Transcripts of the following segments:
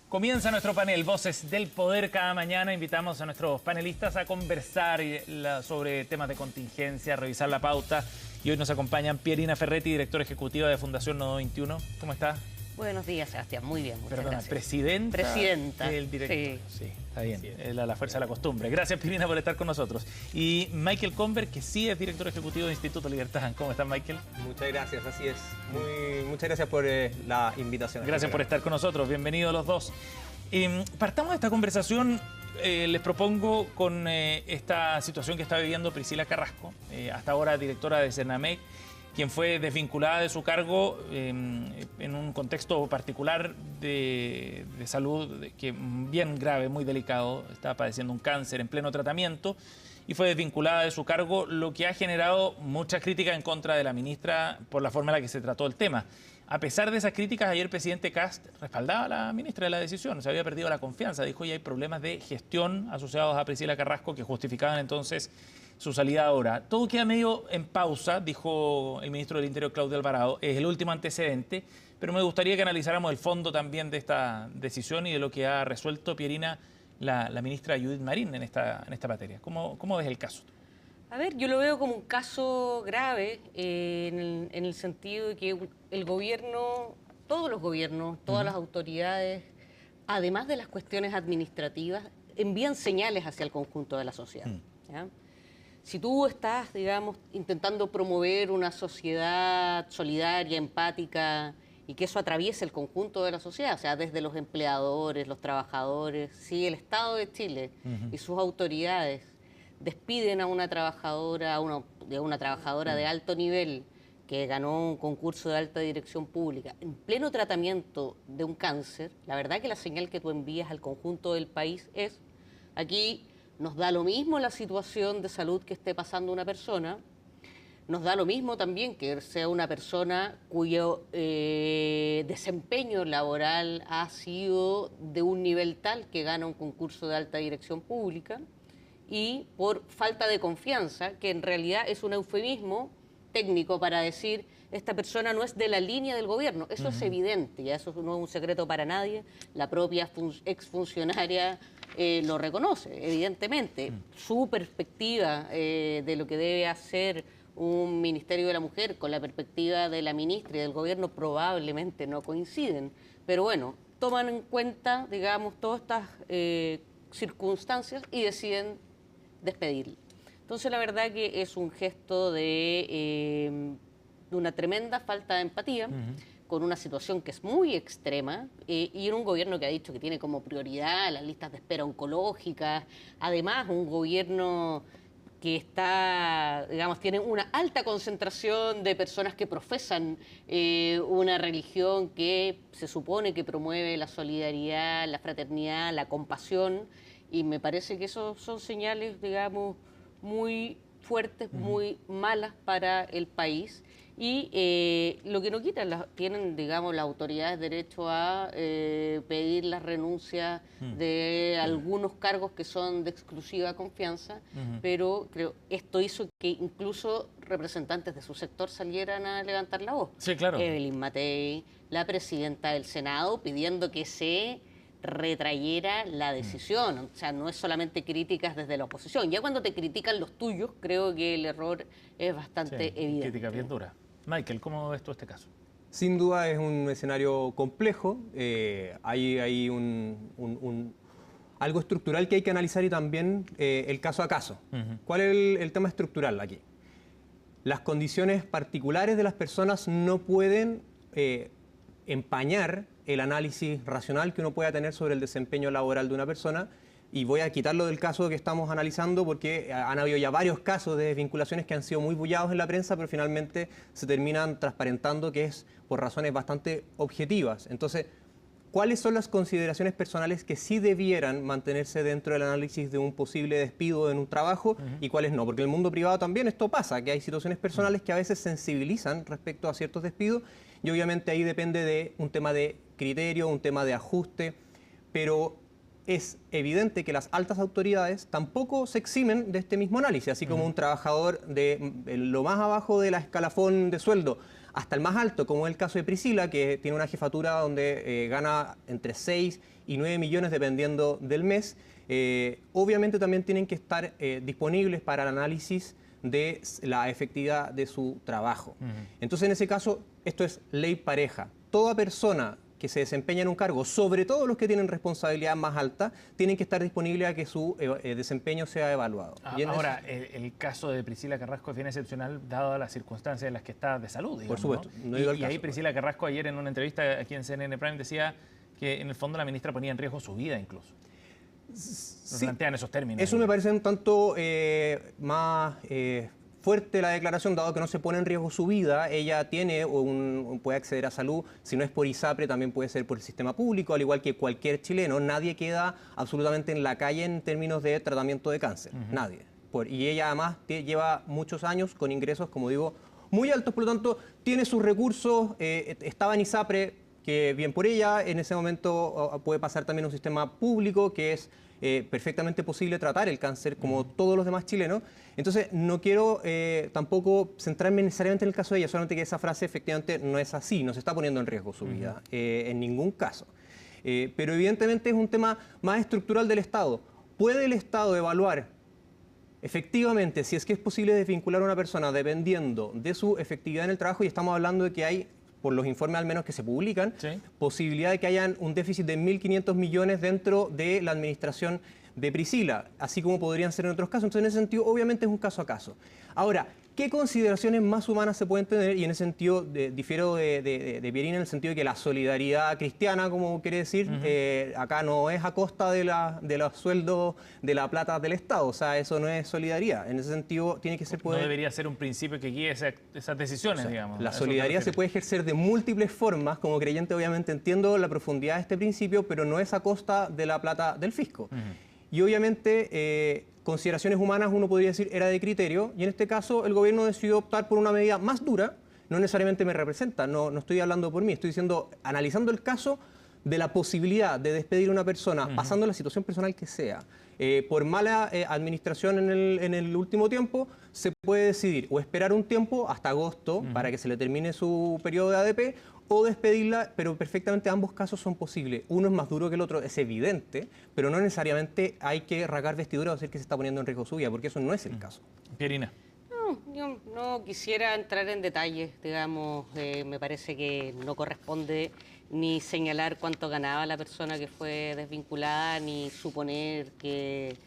Comienza nuestro panel Voces del Poder. Cada mañana invitamos a nuestros panelistas a conversar sobre temas de contingencia, a revisar la pauta. Y hoy nos acompañan Pierina Ferretti, directora ejecutiva de Fundación Nodo 21. ¿Cómo está? Buenos días, Sebastián. Muy bien, muchas gracias. Presidenta del director. Sí, está bien. Es la fuerza de la costumbre. Gracias, Pierina, por estar con nosotros. Y Michael Conver, que sí es director ejecutivo de Instituto Libertad. ¿Cómo estás, Michael? Muchas gracias, así es. Muchas gracias por la invitación. Gracias por estar con nosotros. Bienvenidos los dos. Partamos de esta conversación. Les propongo con esta situación que está viviendo Priscila Carrasco, hasta ahora directora de Senamec, quien fue desvinculada de su cargo en un contexto particular de salud que bien grave, muy delicado. Estaba padeciendo un cáncer en pleno tratamiento y fue desvinculada de su cargo, lo que ha generado mucha crítica en contra de la ministra por la forma en la que se trató el tema. A pesar de esas críticas, ayer el presidente Kast respaldaba a la ministra de la decisión. Se había perdido la confianza. Dijo que hay problemas de gestión asociados a Priscila Carrasco que justificaban entonces su salida ahora. Todo queda medio en pausa, dijo el ministro del Interior, Claudio Alvarado. Es el último antecedente, pero me gustaría que analizáramos el fondo también de esta decisión y de lo que ha resuelto, Pierina, la ministra Judith Marín en esta materia. ¿Cómo ves el caso? A ver, yo lo veo como un caso grave en el sentido de que el gobierno, todos los gobiernos, todas las autoridades, además de las cuestiones administrativas, envían señales hacia el conjunto de la sociedad. ¿Ya? Si tú estás, digamos, intentando promover una sociedad solidaria, empática, y que eso atraviese el conjunto de la sociedad, o sea, desde los empleadores, los trabajadores, si el Estado de Chile y sus autoridades despiden a una trabajadora, una trabajadora de alto nivel que ganó un concurso de alta dirección pública en pleno tratamiento de un cáncer, la verdad que la señal que tú envías al conjunto del país es: aquí nos da lo mismo la situación de salud que esté pasando una persona, nos da lo mismo también que sea una persona cuyo desempeño laboral ha sido de un nivel tal que gana un concurso de alta dirección pública, y por falta de confianza, que en realidad es un eufemismo técnico para decir esta persona no es de la línea del gobierno. Eso es evidente, ya eso no es un secreto para nadie. La propia exfuncionaria lo reconoce, evidentemente. Su perspectiva de lo que debe hacer un Ministerio de la Mujer con la perspectiva de la ministra y del gobierno probablemente no coinciden. Pero bueno, toman en cuenta, digamos, todas estas circunstancias y deciden despedirle. Entonces, la verdad que es un gesto de una tremenda falta de empatía con una situación que es muy extrema y en un gobierno que ha dicho que tiene como prioridad las listas de espera oncológicas. Además, un gobierno que está, digamos, tiene una alta concentración de personas que profesan una religión que se supone que promueve la solidaridad, la fraternidad, la compasión, y me parece que esos son señales, digamos, muy fuertes, muy malas para el país. Y lo que no quita, tienen, digamos, las autoridades derecho a pedir la renuncia de algunos cargos que son de exclusiva confianza, pero creo esto hizo que incluso representantes de su sector salieran a levantar la voz. Sí, claro. Evelyn Matei, la presidenta del Senado, pidiendo que se retrayera la decisión. O sea, no es solamente críticas desde la oposición. Ya cuando te critican los tuyos, creo que el error es bastante evidente. Crítica bien dura. Michael, ¿cómo ves tú este caso? Sin duda es un escenario complejo. Hay algo estructural que hay que analizar y también el caso a caso. ¿Cuál es el tema estructural aquí? Las condiciones particulares de las personas no pueden empañar el análisis racional que uno pueda tener sobre el desempeño laboral de una persona. Y voy a quitarlo del caso que estamos analizando porque han habido ya varios casos de desvinculaciones que han sido muy bullados en la prensa, pero finalmente se terminan transparentando que es por razones bastante objetivas. Entonces, ¿cuáles son las consideraciones personales que sí debieran mantenerse dentro del análisis de un posible despido en un trabajo y cuáles no? Porque en el mundo privado también esto pasa, que hay situaciones personales que a veces sensibilizan respecto a ciertos despidos y obviamente ahí depende de un tema de criterio, un tema de ajuste, pero es evidente que las altas autoridades tampoco se eximen de este mismo análisis, así como un trabajador de lo más abajo de la escalafón de sueldo hasta el más alto, como es el caso de Priscila, que tiene una jefatura donde gana entre 6 y 9 millones dependiendo del mes, obviamente también tienen que estar disponibles para el análisis de la efectividad de su trabajo. Entonces, en ese caso, esto es ley pareja. Toda persona que se desempeña en un cargo, sobre todo los que tienen responsabilidad más alta, tienen que estar disponibles a que su desempeño sea evaluado. Ahora, el caso de Priscila Carrasco es bien excepcional, dado las circunstancias en las que está de salud, digamos, por supuesto. ¿no? No digo el y caso, ahí Priscila Carrasco ayer en una entrevista aquí en CNN Prime decía que en el fondo la ministra ponía en riesgo su vida incluso. Se plantean esos términos. Eso me parece un tanto más fuerte la declaración, dado que no se pone en riesgo su vida. Ella puede acceder a salud, si no es por ISAPRE, también puede ser por el sistema público, al igual que cualquier chileno. Nadie queda absolutamente en la calle en términos de tratamiento de cáncer, nadie. Y ella además lleva muchos años con ingresos, como digo, muy altos, por lo tanto, tiene sus recursos, estaba en ISAPRE, que bien por ella, en ese momento puede pasar también a un sistema público, que es perfectamente posible tratar el cáncer como todos los demás chilenos. Entonces, no quiero tampoco centrarme necesariamente en el caso de ella, solamente que esa frase efectivamente no es así, no se está poniendo en riesgo su vida, en ningún caso. Pero evidentemente es un tema más estructural del Estado. ¿Puede el Estado evaluar efectivamente si es que es posible desvincular a una persona dependiendo de su efectividad en el trabajo? Y estamos hablando de que hay, por los informes al menos que se publican, posibilidad de que hayan un déficit de 1.500 millones dentro de la administración de Priscila, así como podrían ser en otros casos. Entonces, en ese sentido, obviamente es un caso a caso. Ahora, ¿qué consideraciones más humanas se pueden tener? Y en ese sentido, difiero de Pierina en el sentido de que la solidaridad cristiana, como quiere decir, acá no es a costa de los sueldos, de la plata del Estado. O sea, eso no es solidaridad. En ese sentido, tiene que ser... No debería ser un principio que guíe esas decisiones, o sea, digamos. La solidaridad se puede ejercer de múltiples formas. Como creyente, obviamente, entiendo la profundidad de este principio, pero no es a costa de la plata del fisco. Y obviamente, consideraciones humanas, uno podría decir, era de criterio, y en este caso el gobierno decidió optar por una medida más dura. No necesariamente me representa, no estoy hablando por mí, estoy diciendo, analizando el caso de la posibilidad de despedir a una persona, pasando la situación personal que sea, por mala administración en el último tiempo, se puede decidir o esperar un tiempo hasta agosto para que se le termine su periodo de ADP, o despedirla, pero perfectamente ambos casos son posibles. Uno es más duro que el otro, es evidente, pero no necesariamente hay que rasgar vestiduras o decir que se está poniendo en riesgo su vida, porque eso no es el caso. Pierina. No, yo no quisiera entrar en detalles, digamos, me parece que no corresponde ni señalar cuánto ganaba la persona que fue desvinculada, ni suponer que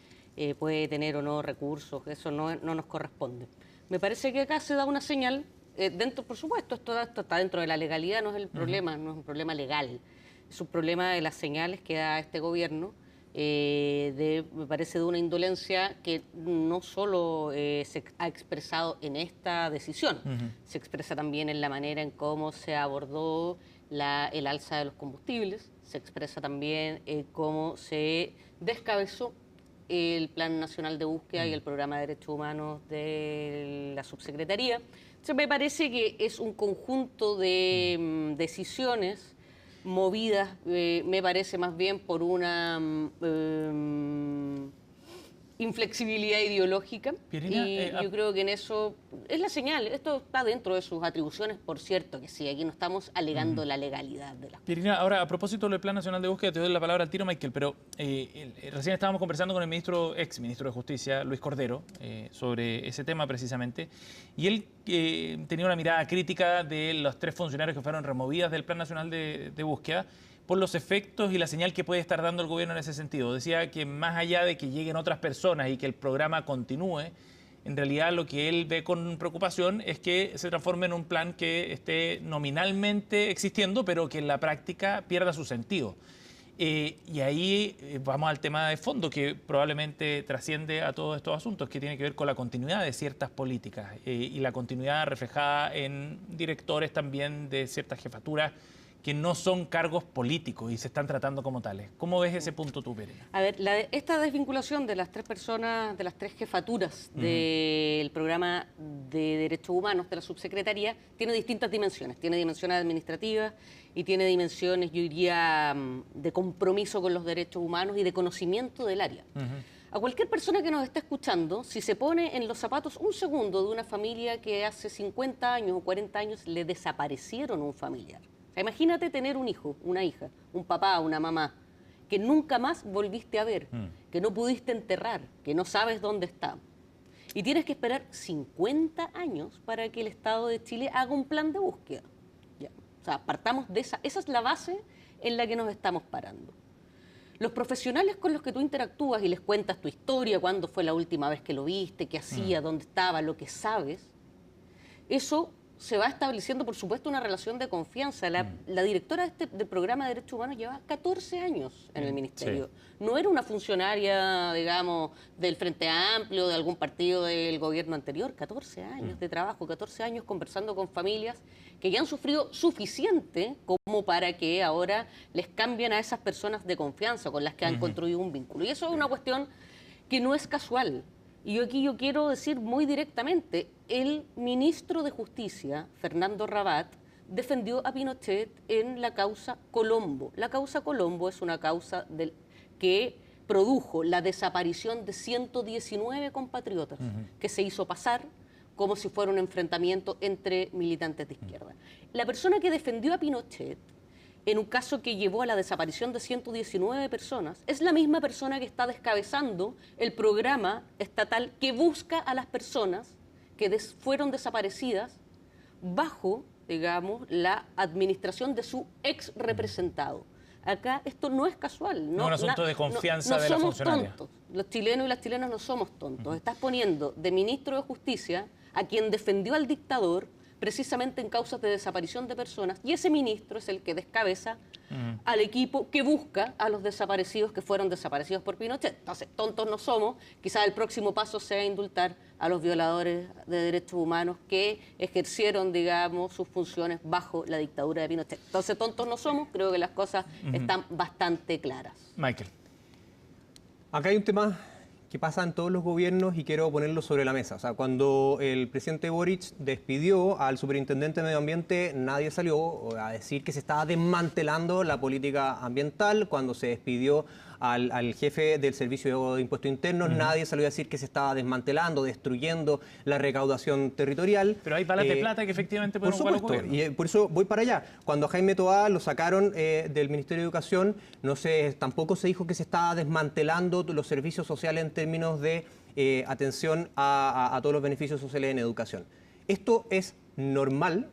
puede tener o no recursos, eso no nos corresponde. Me parece que acá se da una señal. Dentro, por supuesto, esto está dentro de la legalidad, no es el problema, no es un problema legal, es un problema de las señales que da este gobierno, me parece de una indolencia que no solo se ha expresado en esta decisión, se expresa también en la manera en cómo se abordó el alza de los combustibles, se expresa también en cómo se descabezó el Plan Nacional de Búsqueda y el Programa de Derechos Humanos de la Subsecretaría. Entonces, me parece que es un conjunto de decisiones movidas, me parece más bien por una inflexibilidad ideológica. Pierina, y yo creo que en eso es la señal. Esto está dentro de sus atribuciones, por cierto, que sí, aquí no estamos alegando la legalidad de las cosas. Pierina, ahora, a propósito del Plan Nacional de Búsqueda, te doy la palabra al tiro, Michael, pero recién estábamos conversando con el ex ministro de Justicia, Luis Cordero, sobre ese tema precisamente, y él tenía una mirada crítica de los 3 funcionarios que fueron removidas del Plan Nacional de Búsqueda por los efectos y la señal que puede estar dando el gobierno en ese sentido. Decía que más allá de que lleguen otras personas y que el programa continúe, en realidad lo que él ve con preocupación es que se transforme en un plan que esté nominalmente existiendo, pero que en la práctica pierda su sentido. Y ahí vamos al tema de fondo, que probablemente trasciende a todos estos asuntos, que tiene que ver con la continuidad de ciertas políticas y la continuidad reflejada en directores también de ciertas jefaturas que no son cargos políticos y se están tratando como tales. ¿Cómo ves ese punto tú, Pierina? A ver, esta desvinculación de las 3 personas, de las 3 jefaturas del programa de Derechos Humanos de la Subsecretaría, tiene distintas dimensiones. Tiene dimensiones administrativas y tiene dimensiones, yo diría, de compromiso con los derechos humanos y de conocimiento del área. A cualquier persona que nos esté escuchando, si se pone en los zapatos un segundo de una familia que hace 50 años o 40 años le desaparecieron un familiar. O sea, imagínate tener un hijo, una hija, un papá, una mamá, que nunca más volviste a ver, que no pudiste enterrar, que no sabes dónde está. Y tienes que esperar 50 años para que el Estado de Chile haga un plan de búsqueda. Ya. O sea, partamos de esa es la base en la que nos estamos parando. Los profesionales con los que tú interactúas y les cuentas tu historia, cuándo fue la última vez que lo viste, qué hacía, dónde estaba, lo que sabes, eso se va estableciendo, por supuesto, una relación de confianza. La directora del programa de Derechos Humanos lleva 14 años en el ministerio. Sí. No era una funcionaria, digamos, del Frente Amplio, de algún partido del gobierno anterior. 14 años de trabajo, 14 años conversando con familias que ya han sufrido suficiente como para que ahora les cambien a esas personas de confianza con las que han construido un vínculo. Y eso es una cuestión que no es casual. Y yo quiero decir muy directamente, el ministro de Justicia, Fernando Rabat, defendió a Pinochet en la causa Colombo. La causa Colombo es una causa que produjo la desaparición de 119 compatriotas, que se hizo pasar como si fuera un enfrentamiento entre militantes de izquierda. La persona que defendió a Pinochet en un caso que llevó a la desaparición de 119 personas, es la misma persona que está descabezando el programa estatal que busca a las personas que fueron desaparecidas bajo, digamos, la administración de su ex representado. Acá esto no es casual. No es un asunto de confianza de la funcionaria. Tontos. Los chilenos y las chilenas no somos tontos. Estás poniendo de ministro de Justicia a quien defendió al dictador precisamente en causas de desaparición de personas, y ese ministro es el que descabeza al equipo que busca a los desaparecidos que fueron desaparecidos por Pinochet. Entonces, tontos no somos, quizás el próximo paso sea indultar a los violadores de derechos humanos que ejercieron, digamos, sus funciones bajo la dictadura de Pinochet. Entonces, tontos no somos, creo que las cosas están bastante claras. Michael. Acá hay un tema que pasa en todos los gobiernos y quiero ponerlo sobre la mesa. O sea, cuando el presidente Boric despidió al superintendente de Medio Ambiente, nadie salió a decir que se estaba desmantelando la política ambiental. Cuando se despidió al jefe del Servicio de Impuestos Internos, nadie salió a decir que se estaba desmantelando, destruyendo la recaudación territorial. Pero hay balas de plata que efectivamente pueden ocupar los gobiernos. Y por eso voy para allá. Cuando a Jaime Toá lo sacaron del Ministerio de Educación, tampoco se dijo que se estaba desmantelando los servicios sociales en términos de atención a todos los beneficios sociales en educación. Esto es normal,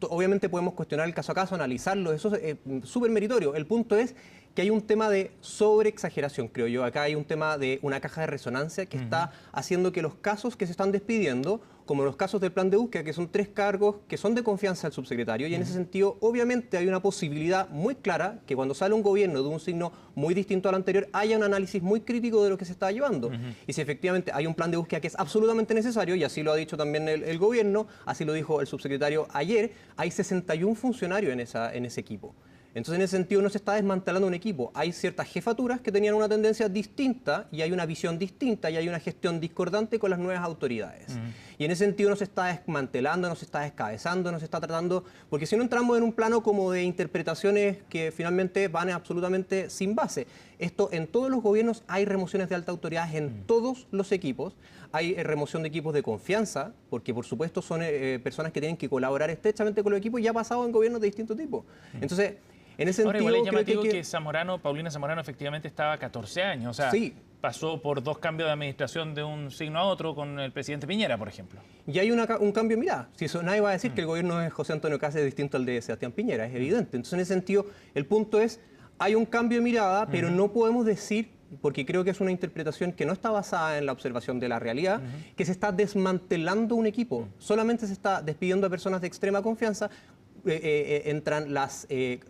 obviamente podemos cuestionar el caso a caso, analizarlo, eso es súper meritorio. El punto es que hay un tema de sobreexageración, creo yo. Acá hay un tema de una caja de resonancia que está haciendo que los casos que se están despidiendo, como los casos del plan de búsqueda, que son 3 cargos que son de confianza del subsecretario, y en ese sentido, obviamente, hay una posibilidad muy clara que cuando sale un gobierno de un signo muy distinto al anterior, haya un análisis muy crítico de lo que se está llevando. Y si efectivamente hay un plan de búsqueda que es absolutamente necesario, y así lo ha dicho también el gobierno, así lo dijo el subsecretario ayer, hay 61 funcionarios en ese equipo. Entonces, en ese sentido, no se está desmantelando un equipo. Hay ciertas jefaturas que tenían una tendencia distinta y hay una visión distinta y hay una gestión discordante con las nuevas autoridades. Y en ese sentido no se está desmantelando, no se está descabezando, no se está tratando... Porque si no entramos en un plano como de interpretaciones que finalmente van absolutamente sin base. Esto, en todos los gobiernos hay remociones de alta autoridad en todos los equipos. Hay remoción de equipos de confianza, porque por supuesto son personas que tienen que colaborar estrechamente con los equipos y ha pasado en gobiernos de distinto tipo. Entonces... En ese Ahora, sentido, igual es llamativo que Paulina Zamorano efectivamente estaba 14 años, o sea, sí, pasó por 2 cambios de administración de un signo a otro con el presidente Piñera, por ejemplo. Y hay un cambio, mirá, si eso, nadie va a decir que el gobierno de José Antonio Caz es distinto al de Sebastián Piñera, es evidente. Entonces, en ese sentido, el punto es, hay un cambio de mirada, pero no podemos decir, porque creo que es una interpretación que no está basada en la observación de la realidad, que se está desmantelando un equipo, solamente se está despidiendo a personas de extrema confianza. Entran las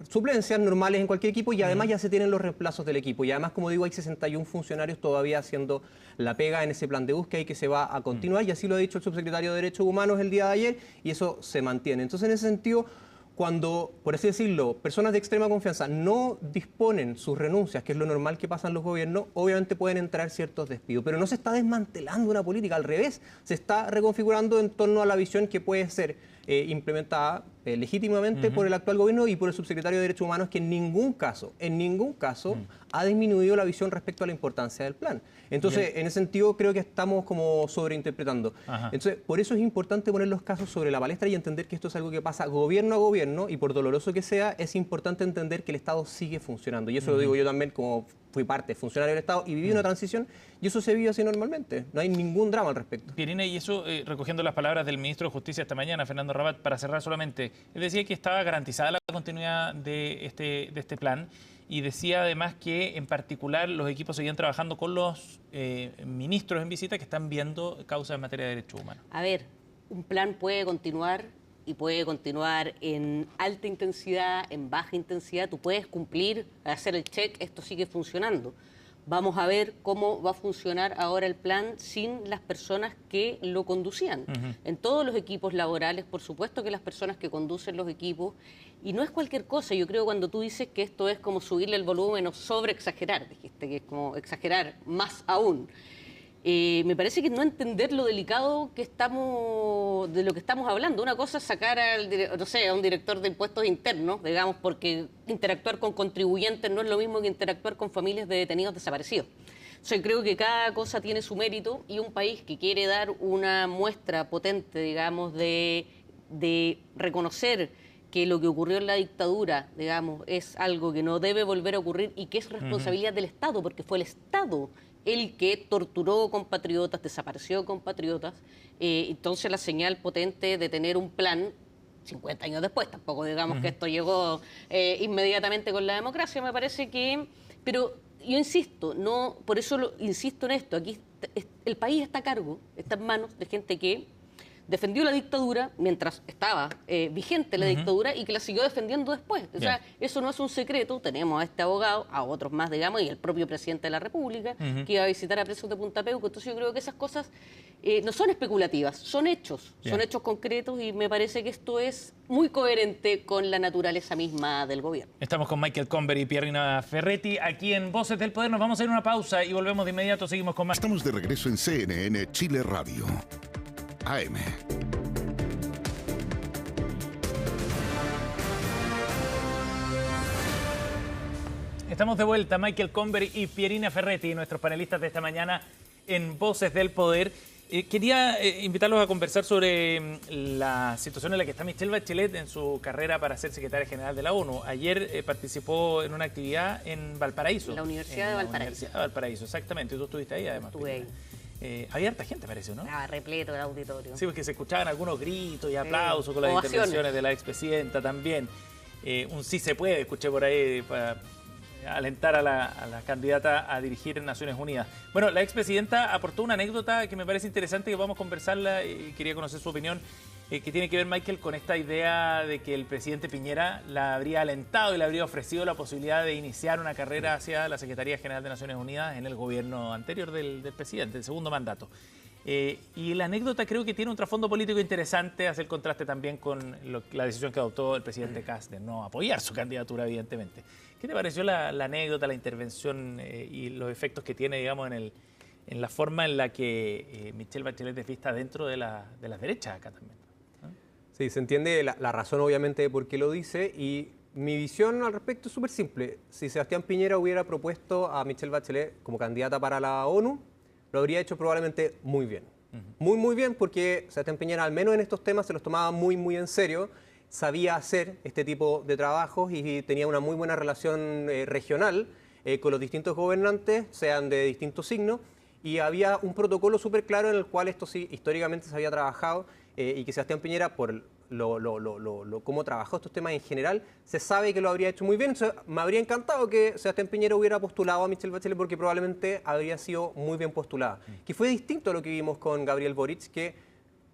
suplencias normales en cualquier equipo y además ya se tienen los reemplazos del equipo. Y además, como digo, hay 61 funcionarios todavía haciendo la pega en ese plan de búsqueda y que se va a continuar. Y así lo ha dicho el subsecretario de Derechos Humanos el día de ayer y eso se mantiene. Entonces, en ese sentido, cuando, por así decirlo, personas de extrema confianza no disponen sus renuncias, que es lo normal que pasa en los gobiernos, obviamente pueden entrar ciertos despidos. Pero no se está desmantelando una política, al revés, se está reconfigurando en torno a la visión que puede ser implementada legítimamente por el actual gobierno y por el subsecretario de Derechos Humanos, que en ningún caso, ha disminuido la visión respecto a la importancia del plan. Entonces, en ese sentido, creo que estamos como sobreinterpretando. Entonces, por eso es importante poner los casos sobre la palestra y entender que esto es algo que pasa gobierno a gobierno, y por doloroso que sea, es importante entender que el Estado sigue funcionando. Y eso lo digo yo también, como fui funcionario del Estado y viví una transición, y eso se vive así normalmente. No hay ningún drama al respecto. Pierina, y eso, recogiendo las palabras del ministro de Justicia esta mañana, Fernando Rabat, para cerrar solamente, él decía que estaba garantizada la continuidad de este plan, y decía además que en particular los equipos seguían trabajando con los ministros en visita que están viendo causas en materia de derechos humanos. A ver, un plan puede continuar y puede continuar en alta intensidad, en baja intensidad. Tú puedes cumplir, hacer el check, esto sigue funcionando. Vamos a ver cómo va a funcionar ahora el plan sin las personas que lo conducían. En todos los equipos laborales, por supuesto que las personas que conducen los equipos, y no es cualquier cosa. Yo creo cuando tú dices que esto es como subirle el volumen o sobreexagerar, dijiste que es como exagerar más aún. Me parece que no entender lo delicado que de lo que estamos hablando. Una cosa es sacar a un director de impuestos internos, digamos, porque interactuar con contribuyentes no es lo mismo que interactuar con familias de detenidos desaparecidos. Yo creo que cada cosa tiene su mérito, y un país que quiere dar una muestra potente, digamos, de reconocer que lo que ocurrió en la dictadura, digamos, es algo que no debe volver a ocurrir y que es responsabilidad del Estado, porque fue el Estado el que torturó compatriotas, desapareció compatriotas. Entonces la señal potente de tener un plan 50 años después, tampoco digamos que esto llegó inmediatamente con la democracia, me parece que... Pero yo insisto, no, por eso insisto en esto, aquí el país está a cargo, está en manos de gente que defendió la dictadura mientras estaba vigente la dictadura y que la siguió defendiendo después. O sea, eso no es un secreto. Tenemos a este abogado, a otros más, digamos, y el propio presidente de la República, que iba a visitar a presos de Punta Peuco. Entonces yo creo que esas cosas no son especulativas, son hechos, son hechos concretos, y me parece que esto es muy coherente con la naturaleza misma del gobierno. Estamos con Michael Comber y Pierina Ferretti aquí en Voces del Poder. Nos vamos a ir a una pausa y volvemos de inmediato. Seguimos con más. Estamos de regreso en CNN Chile Radio. AM. Estamos de vuelta, Michael Comber y Pierina Ferretti, nuestros panelistas de esta mañana en Voces del Poder. Quería invitarlos a conversar sobre la situación en la que está Michelle Bachelet en su carrera para ser secretaria general de la ONU. Ayer participó en una actividad en Valparaíso. En la Universidad de Valparaíso. Universidad de Valparaíso, exactamente. Tú estuviste ahí, además. Estuve ahí. Había harta gente, parece, ¿no? Estaba repleto el auditorio. Sí, porque se escuchaban algunos gritos y aplausos con las intervenciones de la expresidenta también. Un sí se puede, escuché por ahí, para alentar a la candidata a dirigir en Naciones Unidas. Bueno, la expresidenta aportó una anécdota que me parece interesante, que vamos a conversarla y quería conocer su opinión, que tiene que ver, Michael, con esta idea de que el presidente Piñera la habría alentado y le habría ofrecido la posibilidad de iniciar una carrera hacia la Secretaría General de Naciones Unidas en el gobierno anterior del presidente, el segundo mandato. Y la anécdota creo que tiene un trasfondo político interesante, hace el contraste también con la decisión que adoptó el presidente Kast de no apoyar su candidatura, evidentemente. ¿Qué te pareció la anécdota, la intervención y los efectos que tiene, digamos, en la forma en la que Michelle Bachelet es vista dentro de las derechas acá también? Sí, se entiende la razón, obviamente, de por qué lo dice, y mi visión al respecto es súper simple. Si Sebastián Piñera hubiera propuesto a Michelle Bachelet como candidata para la ONU, lo habría hecho probablemente muy bien. Muy bien, porque Sebastián Piñera, al menos en estos temas, se los tomaba muy en serio, sabía hacer este tipo de trabajos y tenía una muy buena relación regional con los distintos gobernantes, sean de distintos signos, y había un protocolo súper claro en el cual esto sí históricamente se había trabajado, y que Sebastián Piñera, por cómo trabajó estos temas en general, se sabe que lo habría hecho muy bien. Entonces, me habría encantado que Sebastián Piñera hubiera postulado a Michelle Bachelet, porque probablemente habría sido muy bien postulada. Que fue distinto a lo que vimos con Gabriel Boric, que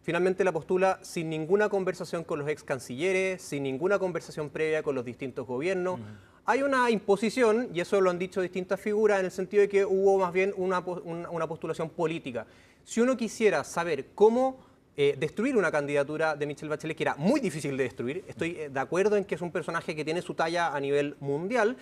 finalmente la postula sin ninguna conversación con los ex cancilleres, sin ninguna conversación previa con los distintos gobiernos. Hay una imposición, y eso lo han dicho distintas figuras, en el sentido de que hubo más bien una postulación política. Si uno quisiera saber cómo destruir una candidatura de Michelle Bachelet que era muy difícil de destruir. Estoy de acuerdo en que es un personaje que tiene su talla a nivel mundial.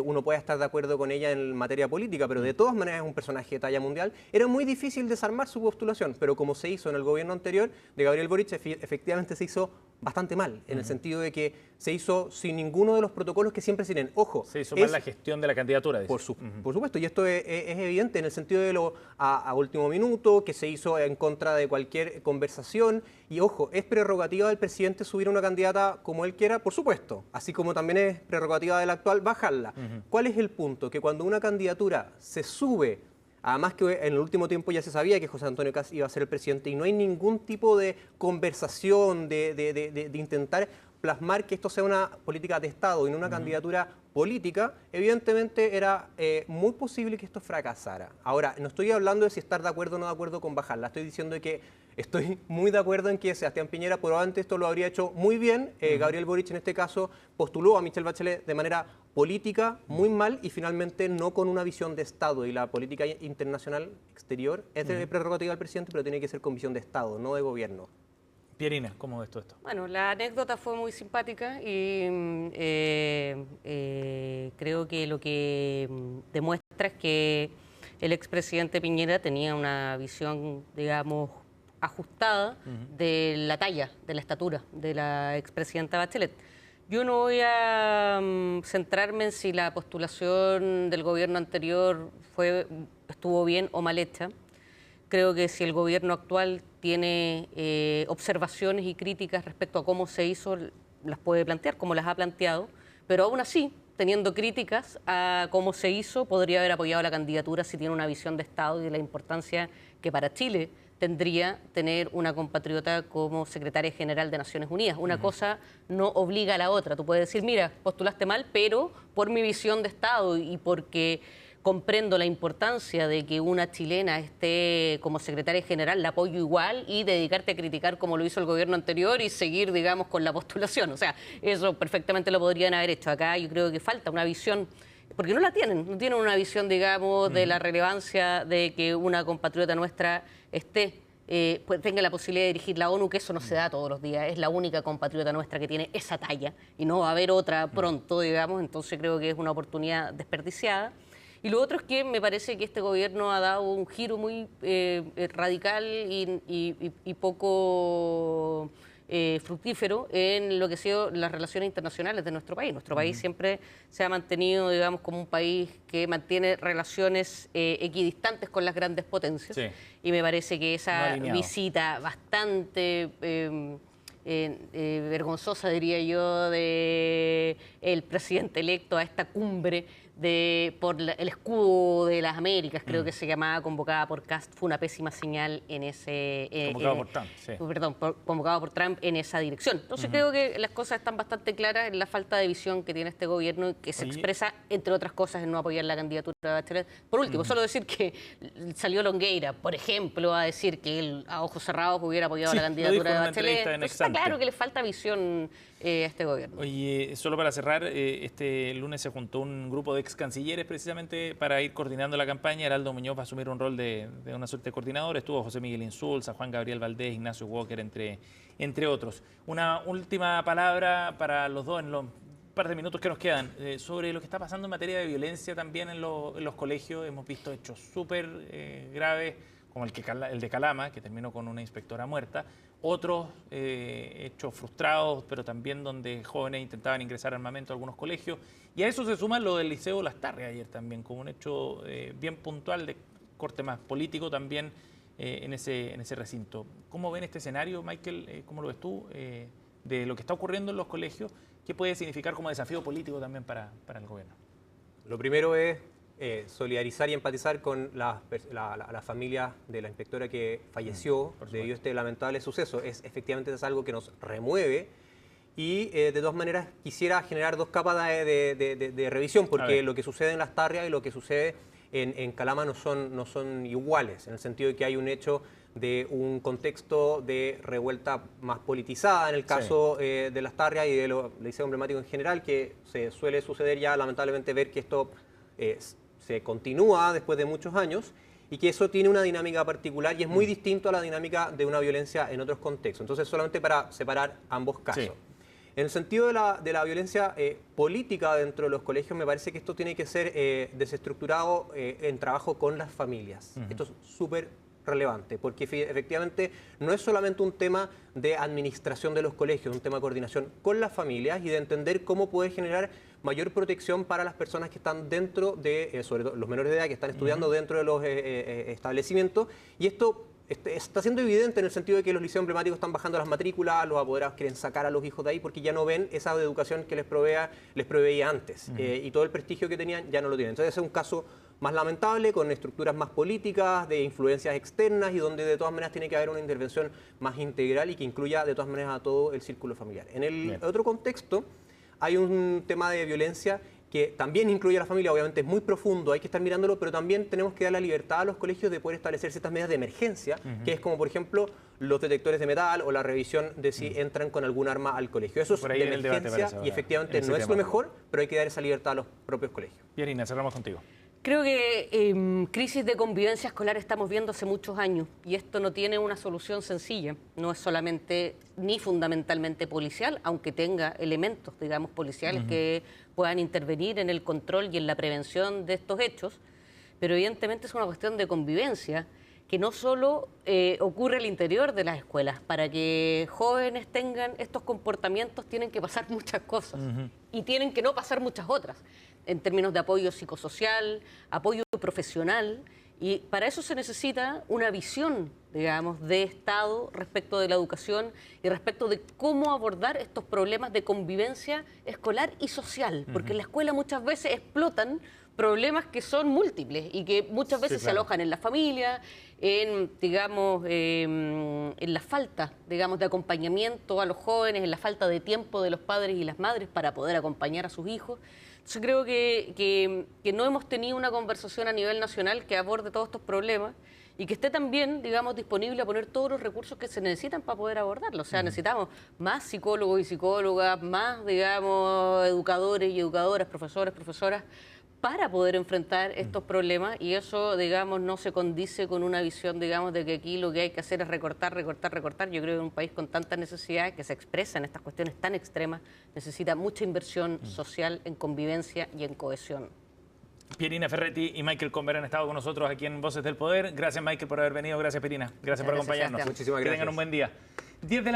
Uno puede estar de acuerdo con ella en materia política, pero de todas maneras es un personaje de talla mundial. Era muy difícil desarmar su postulación, pero como se hizo en el gobierno anterior de Gabriel Boric, efectivamente se hizo bastante mal, en el sentido de que se hizo sin ninguno de los protocolos que siempre se tienen. Ojo, se hizo mal la gestión de la candidatura. Por supuesto, y esto es evidente en el sentido de lo a último minuto, que se hizo en contra de cualquier conversación. Y ojo, es prerrogativa del presidente subir a una candidata como él quiera, por supuesto, así como también es prerrogativa del actual bajarla. ¿Cuál es el punto? Que cuando una candidatura se sube, además que en el último tiempo ya se sabía que José Antonio Kast iba a ser el presidente y no hay ningún tipo de conversación, de intentar plasmar que esto sea una política de Estado y no una candidatura política, evidentemente era muy posible que esto fracasara. Ahora, no estoy hablando de si estar de acuerdo o no de acuerdo con bajarla, estoy diciendo que estoy muy de acuerdo en que Sebastián Piñera probablemente esto lo habría hecho muy bien. Gabriel Boric en este caso postuló a Michelle Bachelet de manera política muy mal y finalmente no con una visión de Estado. Y la política internacional exterior es de prerrogativa del presidente, pero tiene que ser con visión de Estado, no de gobierno. Pierina, ¿cómo ves tú esto? Bueno, la anécdota fue muy simpática y creo que lo que demuestra es que el expresidente Piñera tenía una visión, digamos, ajustada de la talla, de la estatura de la expresidenta Bachelet. Yo no voy a centrarme en si la postulación del gobierno anterior estuvo bien o mal hecha. Creo que si el gobierno actual tiene observaciones y críticas respecto a cómo se hizo, las puede plantear, como las ha planteado, pero aún así, teniendo críticas a cómo se hizo, podría haber apoyado la candidatura si tiene una visión de Estado y de la importancia que para Chile tendría tener una compatriota como secretaria general de Naciones Unidas. Una cosa no obliga a la otra. Tú puedes decir, mira, postulaste mal, pero por mi visión de Estado y porque comprendo la importancia de que una chilena esté como secretaria general, la apoyo igual y dedicarte a criticar como lo hizo el gobierno anterior y seguir, digamos, con la postulación. O sea, eso perfectamente lo podrían haber hecho. Acá yo creo que falta una visión, porque no tienen una visión, digamos, de la relevancia de que una compatriota nuestra pues tenga la posibilidad de dirigir la ONU, que eso no se da todos los días. Es la única compatriota nuestra que tiene esa talla y no va a haber otra pronto, digamos. Entonces creo que es una oportunidad desperdiciada. Y lo otro es que me parece que este gobierno ha dado un giro muy radical y poco fructífero en lo que han sido las relaciones internacionales de nuestro país. Nuestro país siempre se ha mantenido, digamos, como un país que mantiene relaciones equidistantes con las grandes potencias. Sí. Y me parece que esa visita bastante vergonzosa, diría yo, de el presidente electo a esta cumbre por el escudo de las Américas, creo que se llamaba, convocada por Kast, fue una pésima señal en ese... convocado por Trump, sí. Perdón, convocado por Trump en esa dirección. Entonces creo que las cosas están bastante claras en la falta de visión que tiene este gobierno, que se expresa, entre otras cosas, en no apoyar la candidatura de Bachelet. Por último, solo decir que salió Longueira, por ejemplo, a decir que él, a ojos cerrados, hubiera apoyado la candidatura de Bachelet. Entonces, está claro que le falta visión a este gobierno. Oye, solo para cerrar, este lunes se juntó un grupo de ex cancilleres precisamente para ir coordinando la campaña. Heraldo Muñoz va a asumir un rol de una suerte de coordinador. Estuvo José Miguel Insulza, Juan Gabriel Valdés, Ignacio Walker, entre otros. Una última palabra para los dos en los par de minutos que nos quedan sobre lo que está pasando en materia de violencia también en los colegios. Hemos visto hechos súper graves, como el de Calama, que terminó con una inspectora muerta. Otros hechos frustrados, pero también donde jóvenes intentaban ingresar armamento a algunos colegios. Y a eso se suma lo del Liceo Las Tarrias ayer también, como un hecho bien puntual de corte más político también en ese recinto. ¿Cómo ven este escenario, Michael? ¿Cómo lo ves tú? De lo que está ocurriendo en los colegios, ¿qué puede significar como desafío político también para el gobierno? Lo primero es solidarizar y empatizar con la familia de la inspectora que falleció debido a este lamentable suceso. Efectivamente es algo que nos remueve y de todas maneras quisiera generar dos capas de revisión, porque lo que sucede en Las Tarrias y lo que sucede en Calama no son iguales, en el sentido de que hay un hecho de un contexto de revuelta más politizada en el caso de Las Tarrias y del liceo emblemático en general, que se suele suceder ya lamentablemente ver que esto se continúa después de muchos años. y que eso tiene una dinámica particular y es muy distinto a la dinámica de una violencia en otros contextos. Entonces, solamente para separar ambos casos. Sí. En el sentido de la violencia política dentro de los colegios, me parece que esto tiene que ser desestructurado en trabajo con las familias. Esto es súper relevante, porque efectivamente no es solamente un tema de administración de los colegios, un tema de coordinación con las familias y de entender cómo poder generar mayor protección para las personas que están dentro de, sobre todo los menores de edad que están estudiando dentro de los establecimientos. Y esto está siendo evidente en el sentido de que los liceos emblemáticos están bajando las matrículas, los apoderados quieren sacar a los hijos de ahí porque ya no ven esa educación que les proveía antes. Y todo el prestigio que tenían ya no lo tienen. Entonces es un caso más lamentable, con estructuras más políticas, de influencias externas y donde de todas maneras tiene que haber una intervención más integral y que incluya de todas maneras a todo el círculo familiar. En el otro contexto hay un tema de violencia que también incluye a la familia, obviamente es muy profundo, hay que estar mirándolo, pero también tenemos que dar la libertad a los colegios de poder establecer ciertas medidas de emergencia, que es como por ejemplo los detectores de metal o la revisión de si entran con algún arma al colegio. Eso es de emergencia y efectivamente no es lo mejor, pero hay que dar esa libertad a los propios colegios. Pierina, cerramos contigo. Creo que crisis de convivencia escolar estamos viendo hace muchos años y esto no tiene una solución sencilla. No es solamente ni fundamentalmente policial, aunque tenga elementos, digamos, policiales que puedan intervenir en el control y en la prevención de estos hechos, pero evidentemente es una cuestión de convivencia que no solo ocurre al interior de las escuelas. Para que jóvenes tengan estos comportamientos tienen que pasar muchas cosas y tienen que no pasar muchas otras, en términos de apoyo psicosocial, apoyo profesional, y para eso se necesita una visión, digamos, de Estado respecto de la educación y respecto de cómo abordar estos problemas de convivencia escolar y social, porque en la escuela muchas veces explotan problemas que son múltiples y que muchas veces se alojan en la familia, en, digamos, en la falta, digamos, de acompañamiento a los jóvenes, en la falta de tiempo de los padres y las madres para poder acompañar a sus hijos. Yo creo que no hemos tenido una conversación a nivel nacional que aborde todos estos problemas y que esté también, digamos, disponible a poner todos los recursos que se necesitan para poder abordarlo. O sea, necesitamos más psicólogos y psicólogas, más, digamos, educadores y educadoras, profesores, profesoras, para poder enfrentar estos problemas, y eso, digamos, no se condice con una visión, digamos, de que aquí lo que hay que hacer es recortar, recortar, recortar. Yo creo que un país con tantas necesidades que se expresan estas cuestiones tan extremas necesita mucha inversión social en convivencia y en cohesión. Pierina Ferretti y Michael Conver han estado con nosotros aquí en Voces del Poder. Gracias, Michael, por haber venido. Gracias, Pierina. Gracias por acompañarnos. Muchísimas gracias. Que tengan un buen día. 10 de la